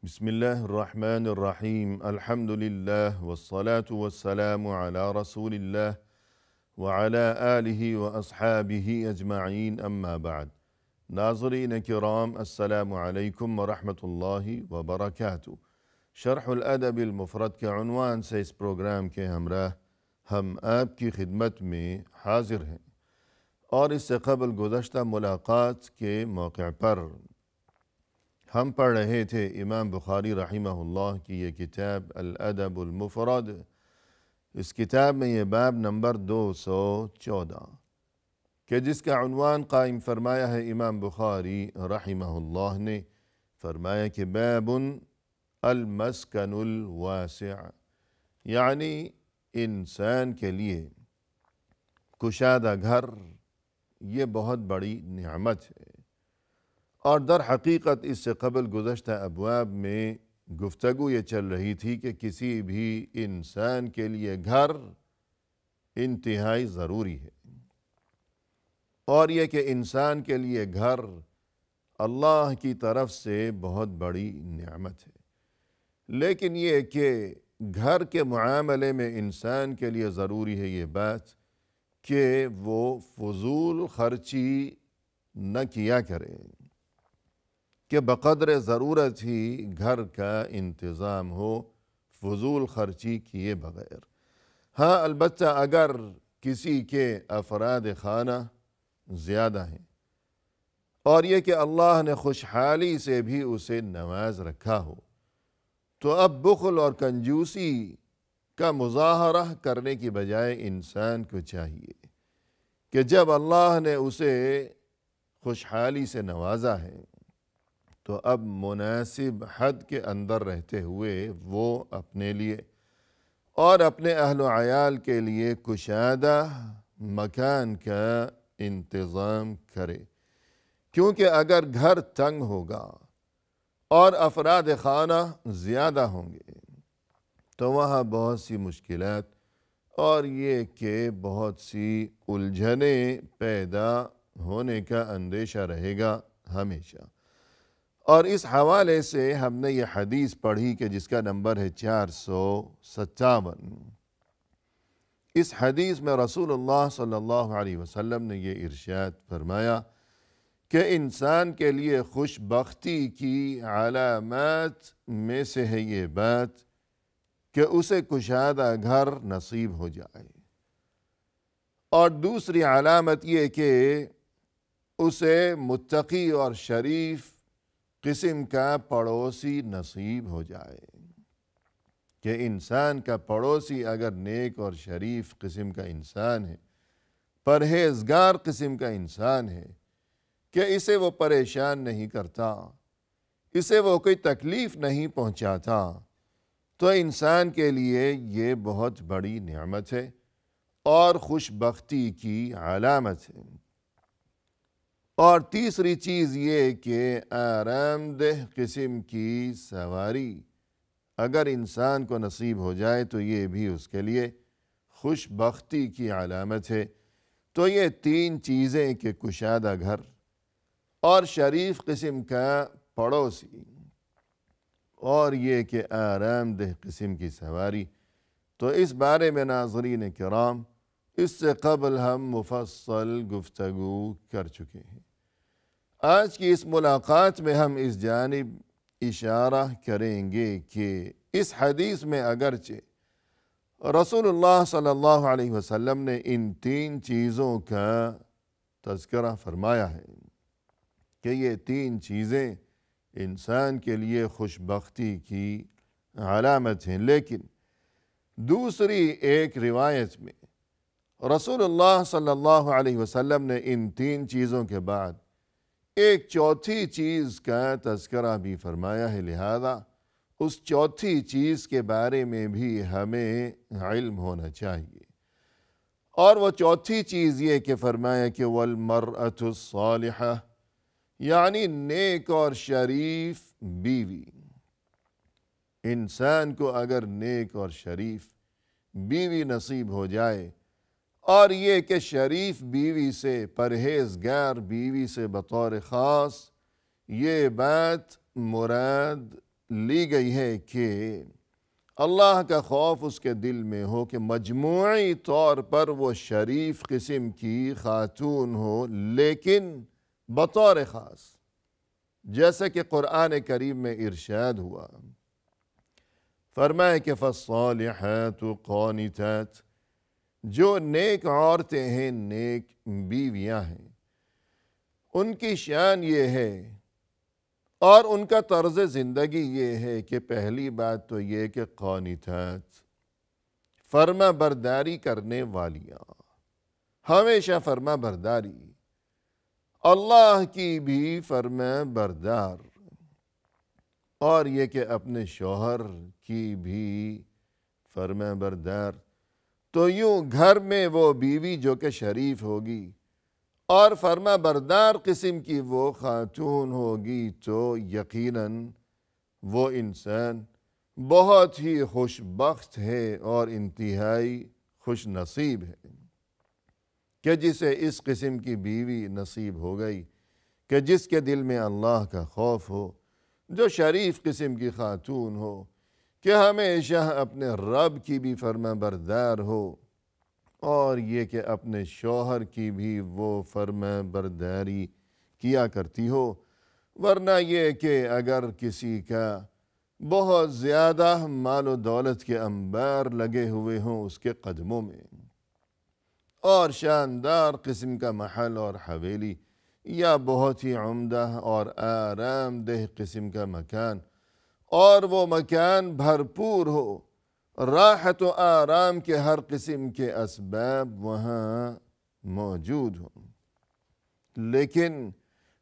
بسم الله الرحمن الرحيم الحمد لله والصلاة والسلام على رسول الله وعلى آله وأصحابه أجمعين أما بعد ناظرین کرام السلام علیکم ورحمۃ اللہ وبرکاتہ۔ شرح الادب المفرد کے عنوان سے اس پروگرام کے ہمراہ ہم آپ کی خدمت میں حاضر ہیں، اور اس سے قبل گزشتہ ملاقات کے موقع پر ہم پڑھ رہے تھے امام بخاری رحمہ اللہ کی یہ کتاب الادب المفرد۔ اس کتاب میں یہ باب نمبر 214 کہ جس کا عنوان قائم فرمایا ہے امام بخاری رحمہ اللہ نے، فرمایا کہ باب المسکن الواسع، یعنی انسان کے لیے کشادہ گھر یہ بہت بڑی نعمت ہے، اور در حقیقت اس سے قبل گزشتہ ابواب میں گفتگو یہ چل رہی تھی کہ کسی بھی انسان کے لیے گھر انتہائی ضروری ہے، اور یہ کہ انسان کے لیے گھر اللہ کی طرف سے بہت بڑی نعمت ہے، لیکن یہ کہ گھر کے معاملے میں انسان کے لیے ضروری ہے یہ بات کہ وہ فضول خرچی نہ کیا کرے، کہ بقدر ضرورت ہی گھر کا انتظام ہو فضول خرچی کیے بغیر۔ ہاں البتہ اگر کسی کے افراد خانہ زیادہ ہیں اور یہ کہ اللہ نے خوشحالی سے بھی اسے نواز رکھا ہو، تو اب بخل اور کنجوسی کا مظاہرہ کرنے کی بجائے انسان کو چاہیے کہ جب اللہ نے اسے خوشحالی سے نوازا ہے تو اب مناسب حد کے اندر رہتے ہوئے وہ اپنے لیے اور اپنے اہل و عیال کے لیے کشادہ مکان کا انتظام کرے، کیونکہ اگر گھر تنگ ہوگا اور افراد خانہ زیادہ ہوں گے تو وہاں بہت سی مشکلات اور یہ کہ بہت سی الجھنیں پیدا ہونے کا اندیشہ رہے گا ہمیشہ۔ اور اس حوالے سے ہم نے یہ حدیث پڑھی کہ جس کا نمبر ہے 457۔ اس حدیث میں رسول اللہ صلی اللہ علیہ وسلم نے یہ ارشاد فرمایا کہ انسان کے لیے خوش بختی کی علامات میں سے ہے یہ بات کہ اسے کشادہ گھر نصیب ہو جائے، اور دوسری علامت یہ کہ اسے متقی اور شریف قسم کا پڑوسی نصیب ہو جائے، کہ انسان کا پڑوسی اگر نیک اور شریف قسم کا انسان ہے، پرہیزگار قسم کا انسان ہے، کہ اسے وہ پریشان نہیں کرتا، اسے وہ کوئی تکلیف نہیں پہنچاتا، تو انسان کے لیے یہ بہت بڑی نعمت ہے اور خوش بختی کی علامت ہے۔ اور تیسری چیز یہ کہ آرام دہ قسم کی سواری اگر انسان کو نصیب ہو جائے تو یہ بھی اس کے لیے خوش بختی کی علامت ہے۔ تو یہ تین چیزیں کہ کشادہ گھر اور شریف قسم کا پڑوسی اور یہ کہ آرام دہ قسم کی سواری، تو اس بارے میں ناظرین کرام اس سے قبل ہم مفصل گفتگو کر چکے ہیں۔ آج کی اس ملاقات میں ہم اس جانب اشارہ کریں گے کہ اس حدیث میں اگرچہ رسول اللہ صلی اللہ علیہ وسلم نے ان تین چیزوں کا تذکرہ فرمایا ہے کہ یہ تین چیزیں انسان کے لیے خوش بختی کی علامت ہیں، لیکن دوسری ایک روایت میں رسول اللہ صلی اللہ علیہ وسلم نے ان تین چیزوں کے بعد ایک چوتھی چیز کا تذکرہ بھی فرمایا ہے، لہذا اس چوتھی چیز کے بارے میں بھی ہمیں علم ہونا چاہیے، اور وہ چوتھی چیز یہ کہ فرمایا کہ والمرأة الصالحہ، یعنی نیک اور شریف بیوی۔ انسان کو اگر نیک اور شریف بیوی نصیب ہو جائے، اور یہ کہ شریف بیوی سے، پرہیزگار بیوی سے بطور خاص یہ بات مراد لی گئی ہے کہ اللہ کا خوف اس کے دل میں ہو کہ مجموعی طور پر وہ شریف قسم کی خاتون ہو، لیکن بطور خاص جیسا کہ قرآن کریم میں ارشاد ہوا، فرمائے کہ فالصالحات قانتات، جو نیک عورتیں ہیں، نیک بیویاں ہیں، ان کی شان یہ ہے اور ان کا طرز زندگی یہ ہے کہ پہلی بات تو یہ کہ قانتات، فرما برداری کرنے والیاں، ہمیشہ فرما برداری، اللہ کی بھی فرما بردار، اور یہ کہ اپنے شوہر کی بھی فرما بردار۔ تو یوں گھر میں وہ بیوی جو کہ شریف ہوگی اور فرما بردار قسم کی وہ خاتون ہوگی تو یقیناً وہ انسان بہت ہی خوش بخت ہے اور انتہائی خوش نصیب ہے کہ جسے اس قسم کی بیوی نصیب ہو گئی کہ جس کے دل میں اللہ کا خوف ہو، جو شریف قسم کی خاتون ہو، کہ ہمیشہ اپنے رب کی بھی فرما بردار ہو اور یہ کہ اپنے شوہر کی بھی وہ فرما برداری کیا کرتی ہو۔ ورنہ یہ کہ اگر کسی کا بہت زیادہ مال و دولت کے انبار لگے ہوئے ہوں اس کے قدموں میں، اور شاندار قسم کا محل اور حویلی، یا بہت ہی عمدہ اور آرام دہ قسم کا مکان، اور وہ مکان بھرپور ہو، راحت و آرام کے ہر قسم کے اسباب وہاں موجود ہوں، لیکن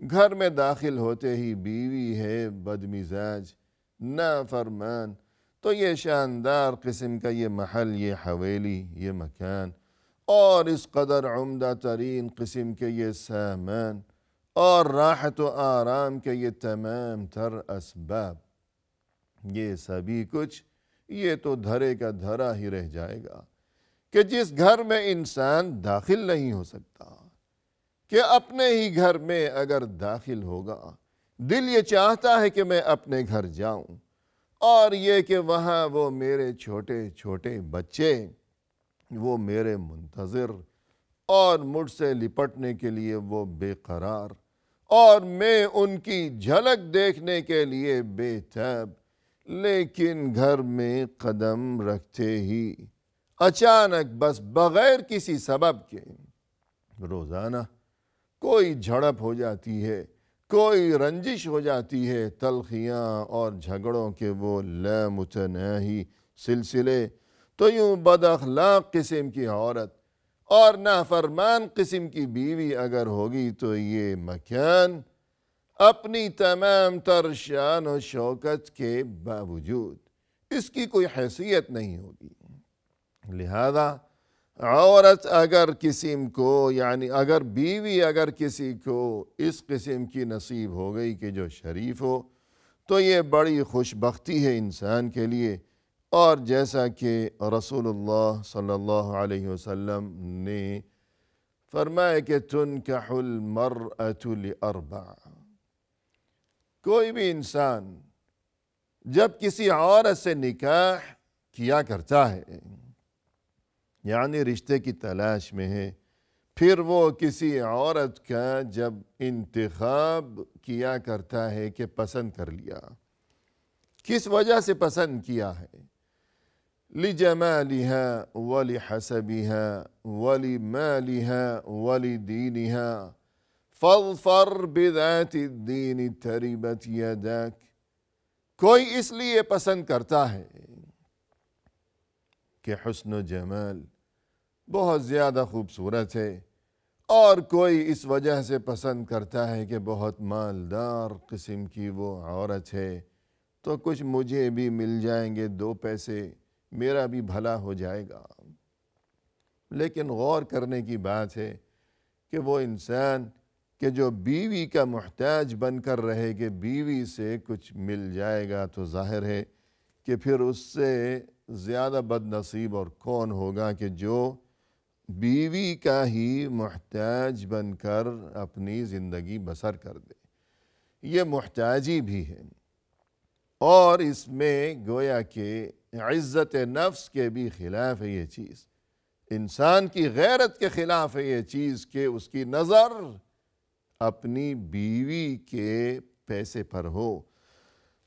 گھر میں داخل ہوتے ہی بیوی ہے بدمزاج، نافرمان، تو یہ شاندار قسم کا یہ محل، یہ حویلی، یہ مکان، اور اس قدر عمدہ ترین قسم کے یہ سامان اور راحت و آرام کے یہ تمام تر اسباب، یہ سبھی کچھ یہ تو دھرے کا دھرا ہی رہ جائے گا کہ جس گھر میں انسان داخل نہیں ہو سکتا، کہ اپنے ہی گھر میں اگر داخل ہوگا دل یہ چاہتا ہے کہ میں اپنے گھر جاؤں، اور یہ کہ وہاں وہ میرے چھوٹے چھوٹے بچے وہ میرے منتظر اور مجھ سے لپٹنے کے لیے وہ بے قرار، اور میں ان کی جھلک دیکھنے کے لیے بے تاب، لیکن گھر میں قدم رکھتے ہی اچانک بس بغیر کسی سبب کے روزانہ کوئی جھڑپ ہو جاتی ہے، کوئی رنجش ہو جاتی ہے، تلخیاں اور جھگڑوں کے وہ لامتناہی سلسلے، تو یوں بد اخلاق قسم کی عورت اور نافرمان قسم کی بیوی اگر ہوگی تو یہ مکان اپنی تمام تر شان و شوکت کے باوجود اس کی کوئی حیثیت نہیں ہوگی۔ لہذا عورت اگر قسم کو اگر بیوی اگر کسی کو اس قسم کی نصیب ہو گئی کہ جو شریف ہو تو یہ بڑی خوش بختی ہے انسان کے لیے، اور جیسا کہ رسول اللہ صلی اللہ علیہ وسلم نے فرمایا کہ تنکح المرأة لأربع، کوئی بھی انسان جب کسی عورت سے نکاح کیا کرتا ہے، یعنی رشتے کی تلاش میں ہے، پھر وہ کسی عورت کا جب انتخاب کیا کرتا ہے کہ پسند کر لیا، کس وجہ سے پسند کیا ہے؟ لجمالها ولحسبها ولمالها ولدينها فاظفر بذات الدین تربت یداک، کوئی اس لیے پسند کرتا ہے کہ حسن و جمال بہت زیادہ خوبصورت ہے، اور کوئی اس وجہ سے پسند کرتا ہے کہ بہت مالدار قسم کی وہ عورت ہے، تو کچھ مجھے بھی مل جائیں گے، دو پیسے میرا بھی بھلا ہو جائے گا۔ لیکن غور کرنے کی بات ہے کہ وہ انسان کہ جو بیوی کا محتاج بن کر رہے کہ بیوی سے کچھ مل جائے گا، تو ظاہر ہے کہ پھر اس سے زیادہ بد نصیب اور کون ہوگا کہ جو بیوی کا ہی محتاج بن کر اپنی زندگی بسر کر دے۔ یہ محتاجی بھی ہے، اور اس میں گویا کہ عزت نفس کے بھی خلاف ہے یہ چیز، انسان کی غیرت کے خلاف ہے یہ چیز کہ اس کی نظر اپنی بیوی کے پیسے پر ہو۔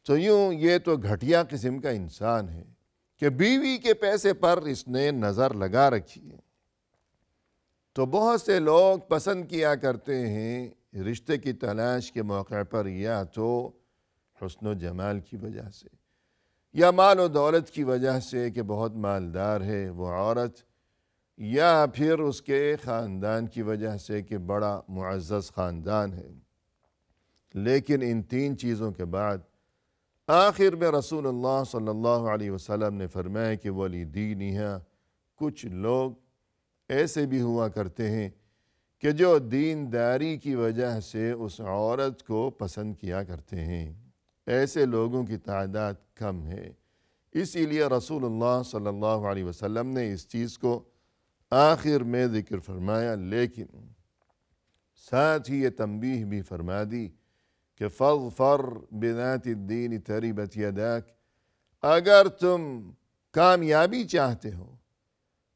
تو یوں یہ تو گھٹیا قسم کا انسان ہے کہ بیوی کے پیسے پر اس نے نظر لگا رکھی ہے۔ تو بہت سے لوگ پسند کیا کرتے ہیں رشتے کی تلاش کے موقع پر یا تو حسن و جمال کی وجہ سے یا مال و دولت کی وجہ سے کہ بہت مالدار ہے وہ عورت، یا پھر اس کے خاندان کی وجہ سے کہ بڑا معزز خاندان ہے۔ لیکن ان تین چیزوں کے بعد آخر میں رسول اللہ صلی اللہ علیہ وسلم نے فرمایا کہ وَلِدِينِهَا، کچھ لوگ ایسے بھی ہوا کرتے ہیں کہ جو دینداری کی وجہ سے اس عورت کو پسند کیا کرتے ہیں، ایسے لوگوں کی تعداد کم ہے۔ اسی لیے رسول اللہ صلی اللہ علیہ وسلم نے اس چیز کو آخر میں ذکر فرمایا، لیکن ساتھ ہی یہ تنبیہ بھی فرما دی کہ فَاظْفَرْ بِذَاتِ الدِّينِ تَرِبَتْ يَدَاكَ، اگر تم کامیابی چاہتے ہو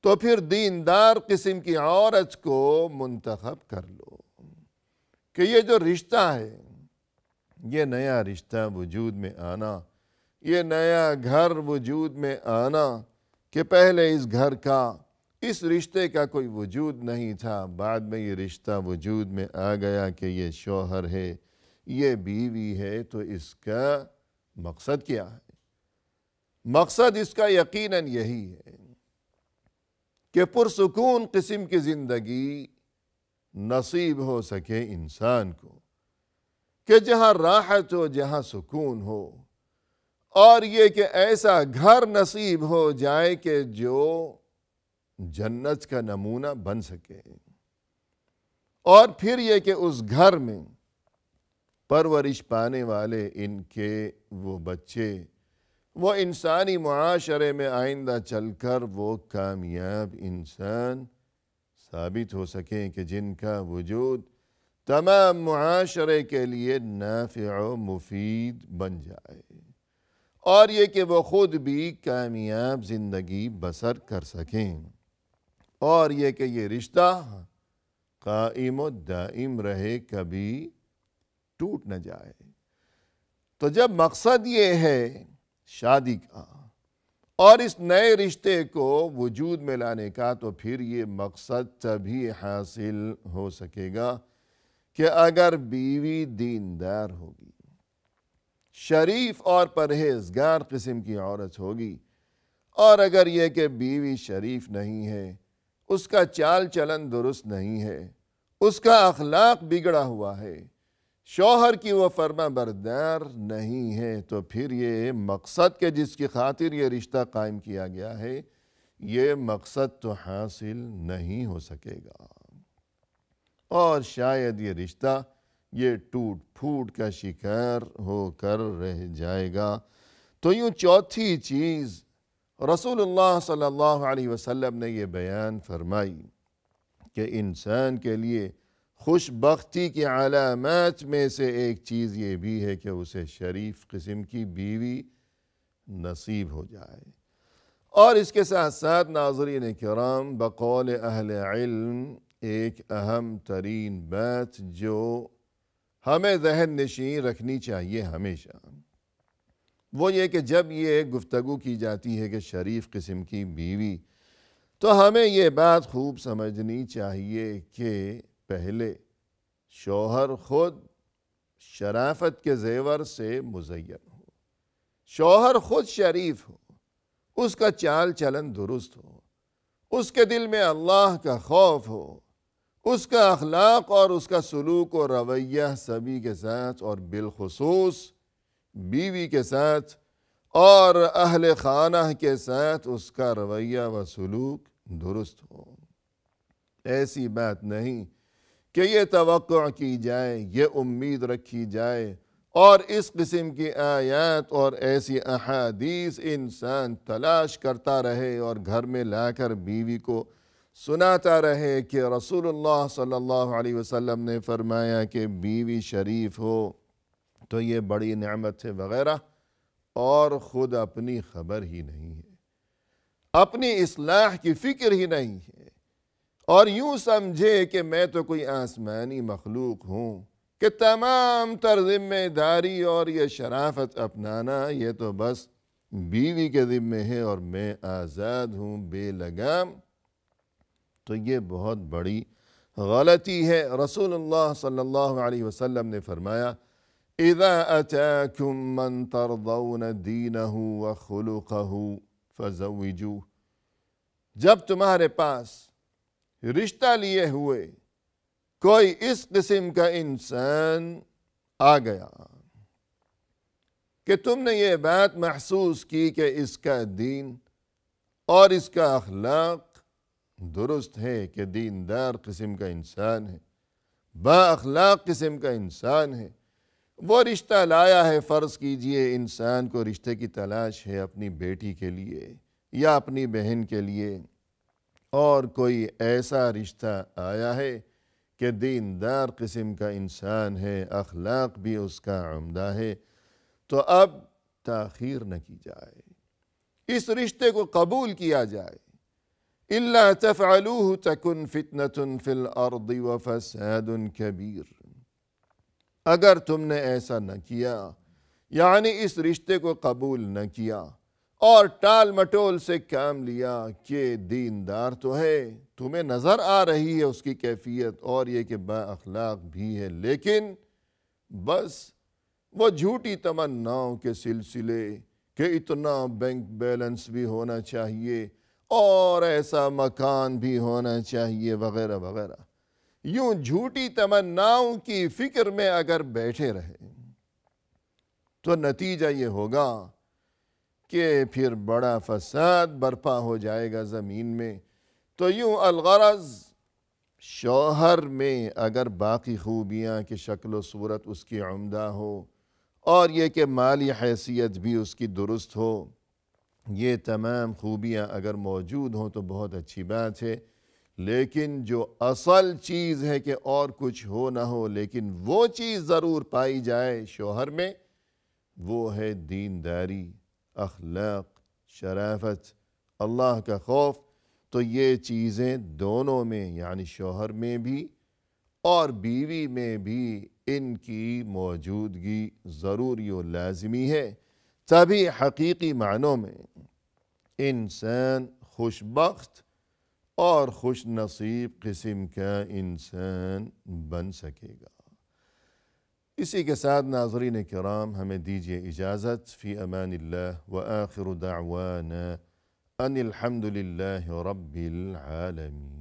تو پھر دیندار قسم کی عورت کو منتخب کر لو، کہ یہ جو رشتہ ہے، یہ نیا رشتہ وجود میں آنا، یہ نیا گھر وجود میں آنا کہ پہلے اس گھر کا، اس رشتے کا کوئی وجود نہیں تھا، بعد میں یہ رشتہ وجود میں آ گیا کہ یہ شوہر ہے، یہ بیوی ہے، تو اس کا مقصد کیا ہے؟ مقصد اس کا یقیناً یہی ہے کہ پرسکون قسم کی زندگی نصیب ہو سکے انسان کو، کہ جہاں راحت ہو، جہاں سکون ہو، اور یہ کہ ایسا گھر نصیب ہو جائے کہ جو جنت کا نمونہ بن سکے، اور پھر یہ کہ اس گھر میں پرورش پانے والے ان کے وہ بچے وہ انسانی معاشرے میں آئندہ چل کر وہ کامیاب انسان ثابت ہو سکیں کہ جن کا وجود تمام معاشرے کے لیے نافع و مفید بن جائے، اور یہ کہ وہ خود بھی کامیاب زندگی بسر کر سکیں، اور یہ کہ یہ رشتہ قائم و دائم رہے، کبھی ٹوٹ نہ جائے۔ تو جب مقصد یہ ہے شادی کا اور اس نئے رشتے کو وجود میں لانے کا، تو پھر یہ مقصد تبھی حاصل ہو سکے گا کہ اگر بیوی دیندار ہوگی، شریف اور پرہیزگار قسم کی عورت ہوگی، اور اگر یہ کہ بیوی شریف نہیں ہے، اس کا چال چلن درست نہیں ہے، اس کا اخلاق بگڑا ہوا ہے، شوہر کی وہ فرما بردار نہیں ہے، تو پھر یہ مقصد کہ جس کی خاطر یہ رشتہ قائم کیا گیا ہے، یہ مقصد تو حاصل نہیں ہو سکے گا، اور شاید یہ رشتہ یہ ٹوٹ پھوٹ کا شکار ہو کر رہ جائے گا۔ تو یوں چوتھی چیز رسول اللہ صلی اللہ علیہ وسلم نے یہ بیان فرمائی کہ انسان کے لیے خوش بختی کی علامات میں سے ایک چیز یہ بھی ہے کہ اسے شریف قسم کی بیوی نصیب ہو جائے۔ اور اس کے ساتھ ساتھ ناظرین کرام، بقول اہل علم ایک اہم ترین بات جو ہمیں ذہن نشین رکھنی چاہیے ہمیشہ، وہ یہ کہ جب یہ گفتگو کی جاتی ہے کہ شریف قسم کی بیوی، تو ہمیں یہ بات خوب سمجھنی چاہیے کہ پہلے شوہر خود شرافت کے زیور سے مزین ہو، شوہر خود شریف ہو، اس کا چال چلن درست ہو، اس کے دل میں اللہ کا خوف ہو، اس کا اخلاق اور اس کا سلوک و رویہ سبھی کے ساتھ اور بالخصوص بیوی کے ساتھ اور اہل خانہ کے ساتھ اس کا رویہ و سلوک درست ہو۔ ایسی بات نہیں کہ یہ توقع کی جائے، یہ امید رکھی جائے اور اس قسم کی آیات اور ایسی احادیث انسان تلاش کرتا رہے اور گھر میں لا کر بیوی کو سناتا رہے کہ رسول اللہ صلی اللہ علیہ وسلم نے فرمایا کہ بیوی شریف ہو تو یہ بڑی نعمت ہے وغیرہ، اور خود اپنی خبر ہی نہیں ہے، اپنی اصلاح کی فکر ہی نہیں ہے، اور یوں سمجھے کہ میں تو کوئی آسمانی مخلوق ہوں کہ تمام تر ذمہ داری اور یہ شرافت اپنانا یہ تو بس بیوی کے ذمہ ہے اور میں آزاد ہوں بے لگام، تو یہ بہت بڑی غلطی ہے۔ رسول اللہ صلی اللہ علیہ وسلم نے فرمایا اِذَا أَتَاكُم مَّن تَرْضَوْنَ دِينَهُ وَخُلُقَهُ فَزَوِّجُوهُ، جب تمہارے پاس رشتہ لیے ہوئے کوئی اس قسم کا انسان آ گیا کہ تم نے یہ بات محسوس کی کہ اس کا دین اور اس کا اخلاق درست ہے، کہ دیندار قسم کا انسان ہے، با اخلاق قسم کا انسان ہے، وہ رشتہ لایا ہے، فرض کیجئے انسان کو رشتے کی تلاش ہے اپنی بیٹی کے لیے یا اپنی بہن کے لیے، اور کوئی ایسا رشتہ آیا ہے کہ دیندار قسم کا انسان ہے، اخلاق بھی اس کا عمدہ ہے، تو اب تاخیر نہ کی جائے، اس رشتے کو قبول کیا جائے۔ إِلَّا تَفْعَلُوهُ تَكُنْ فِتْنَةٌ فِي الْأَرْضِ وَفَسَادٌ كَبِيرٌ، اگر تم نے ایسا نہ کیا، یعنی اس رشتے کو قبول نہ کیا اور ٹال مٹول سے کام لیا کہ دیندار تو ہے، تمہیں نظر آ رہی ہے اس کی کیفیت اور یہ کہ با اخلاق بھی ہے، لیکن بس وہ جھوٹی تمناؤں کے سلسلے کہ اتنا بینک بیلنس بھی ہونا چاہیے اور ایسا مکان بھی ہونا چاہیے وغیرہ وغیرہ، یوں جھوٹی تمناؤں کی فکر میں اگر بیٹھے رہے تو نتیجہ یہ ہوگا کہ پھر بڑا فساد برپا ہو جائے گا زمین میں۔ تو یوں الغرض شوہر میں اگر باقی خوبیاں کہ شکل و صورت اس کی عمدہ ہو اور یہ کہ مالی حیثیت بھی اس کی درست ہو، یہ تمام خوبیاں اگر موجود ہوں تو بہت اچھی بات ہے، لیکن جو اصل چیز ہے کہ اور کچھ ہو نہ ہو لیکن وہ چیز ضرور پائی جائے شوہر میں، وہ ہے دینداری، اخلاق، شرافت، اللہ کا خوف۔ تو یہ چیزیں دونوں میں یعنی شوہر میں بھی اور بیوی میں بھی ان کی موجودگی ضروری و لازمی ہے، تبھی حقیقی معنوں میں انسان خوش بخت اور خوش نصیب قسم کا انسان بن سکے گا۔ اسی کے ساتھ ناظرین کرام ہمیں دیجیے اجازت، فی امان اللہ، وآخر دعوانا ان الحمد للہ رب العالمین۔